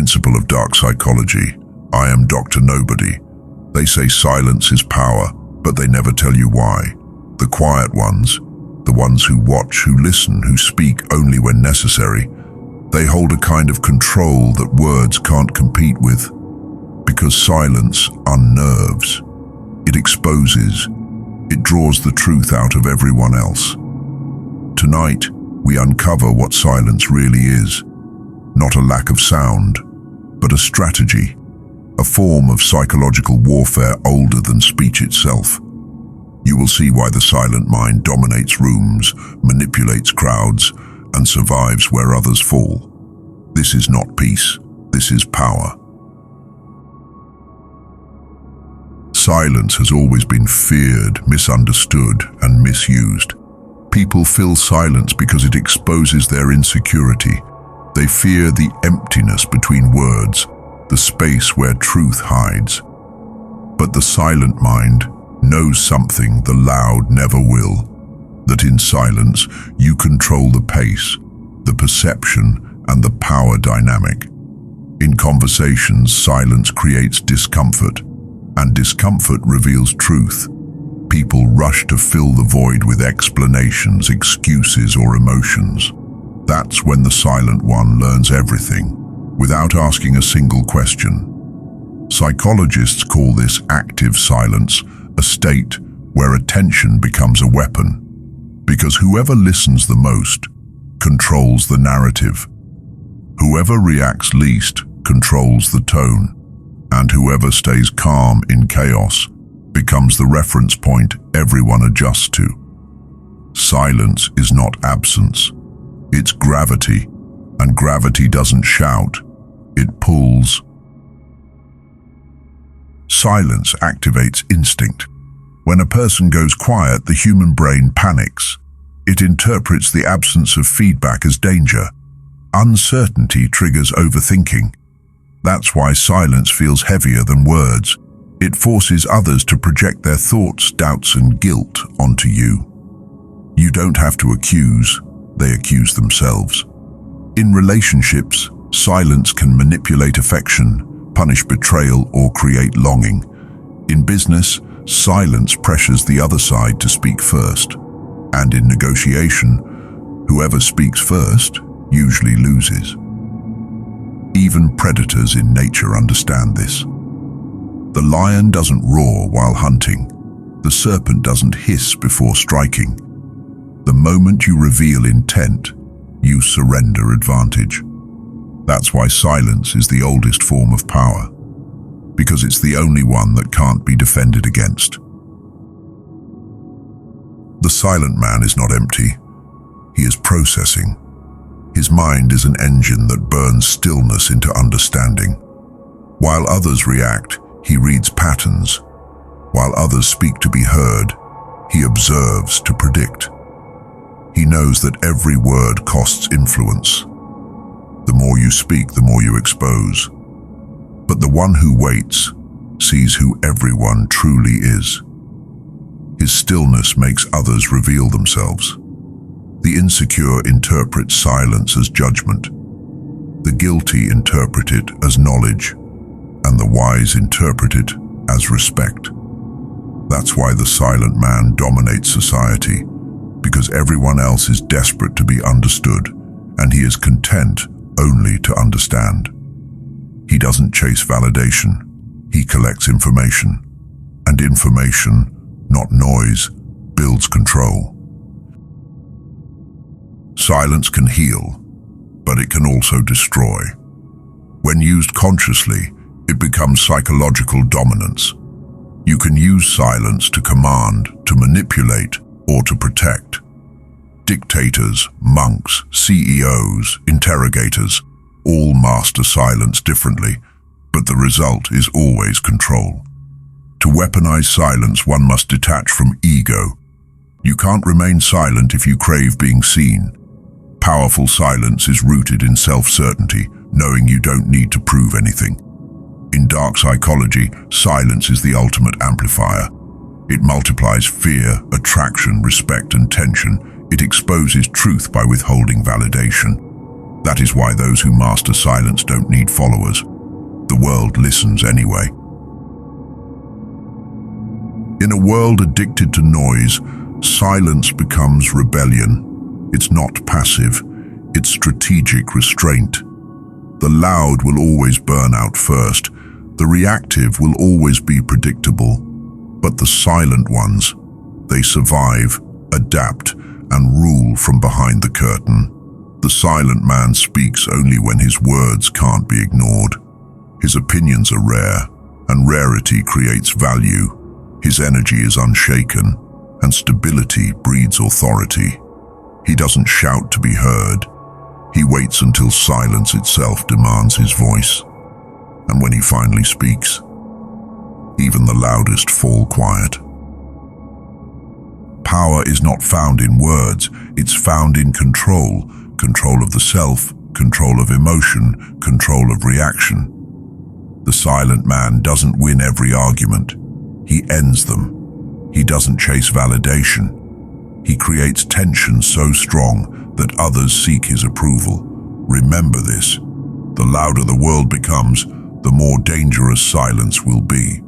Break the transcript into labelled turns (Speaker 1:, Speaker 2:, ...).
Speaker 1: principle of dark psychology. I am Dr. Nobody. They say silence is power, but they never tell you why. The quiet ones, the ones who watch, who listen, who speak only when necessary, they hold a kind of control that words can't compete with. Because silence unnerves. It exposes. It draws the truth out of everyone else. Tonight, we uncover what silence really is. Not a lack of sound, but a strategy. A form of psychological warfare older than speech itself. You will see why the silent mind dominates rooms, manipulates crowds, and survives where others fall. This is not peace. This is power. Silence has always been feared, misunderstood, and misused. People fill silence because it exposes their insecurity. They fear the emptiness between words, the space where truth hides. But the silent mind knows something the loud never will, that in silence you control the pace, the perception, and the power dynamic. In conversations, silence creates discomfort, and discomfort reveals truth. People rush to fill the void with explanations, excuses, or emotions. That's when the silent one learns everything, without asking a single question. Psychologists call this active silence, a state where attention becomes a weapon, because whoever listens the most controls the narrative. Whoever reacts least controls the tone, and whoever stays calm in chaos becomes the reference point everyone adjusts to. Silence is not absence, it's gravity, and gravity doesn't shout, it pulls. Silence activates instinct. When a person goes quiet, the human brain panics. It interprets the absence of feedback as danger. Uncertainty triggers overthinking. That's why silence feels heavier than words. It forces others to project their thoughts, doubts, and guilt onto you. You don't have to accuse, they accuse themselves. In relationships, silence can manipulate affection, punish betrayal, or create longing. In business, silence pressures the other side to speak first. And in negotiation, whoever speaks first usually loses. Even predators in nature understand this. The lion doesn't roar while hunting. The serpent doesn't hiss before striking. The moment you reveal intent, you surrender advantage. That's why silence is the oldest form of power, because it's the only one that can't be defended against. The silent man is not empty. He is processing. His mind is an engine that burns stillness into understanding. While others react, he reads patterns. While others speak to be heard, he observes to predict. He knows that every word costs influence. The more you speak, the more you expose. But the one who waits sees who everyone truly is. His stillness makes others reveal themselves. The insecure interpret silence as judgment. The guilty interpret it as knowledge, and the wise interpret it as respect. That's why the silent man dominates society, because everyone else is desperate to be understood, and he is content only to understand. He doesn't chase validation, he collects information, and information, not noise, builds control. Silence can heal, but it can also destroy. When used consciously, it becomes psychological dominance. You can use silence to command, to manipulate, or to protect. Dictators, monks, CEOs, interrogators, all master silence differently, but the result is always control. To weaponize silence, one must detach from ego. You can't remain silent if you crave being seen. Powerful silence is rooted in self-certainty, knowing you don't need to prove anything. In dark psychology, silence is the ultimate amplifier. It multiplies fear, attraction, respect, and tension. It exposes truth by withholding validation. That is why those who master silence don't need followers. The world listens anyway. In a world addicted to noise, silence becomes rebellion. It's not passive, it's strategic restraint. The loud will always burn out first. The reactive will always be predictable. But the silent ones, they survive, adapt, and rule from behind the curtain. The silent man speaks only when his words can't be ignored. His opinions are rare, and rarity creates value. His energy is unshaken, and stability breeds authority. He doesn't shout to be heard. He waits until silence itself demands his voice. And when he finally speaks, even the loudest fall quiet. Power is not found in words, it's found in control. Control of the self, control of emotion, control of reaction. The silent man doesn't win every argument. He ends them. He doesn't chase validation. He creates tension so strong that others seek his approval. Remember this. The louder the world becomes, the more dangerous silence will be.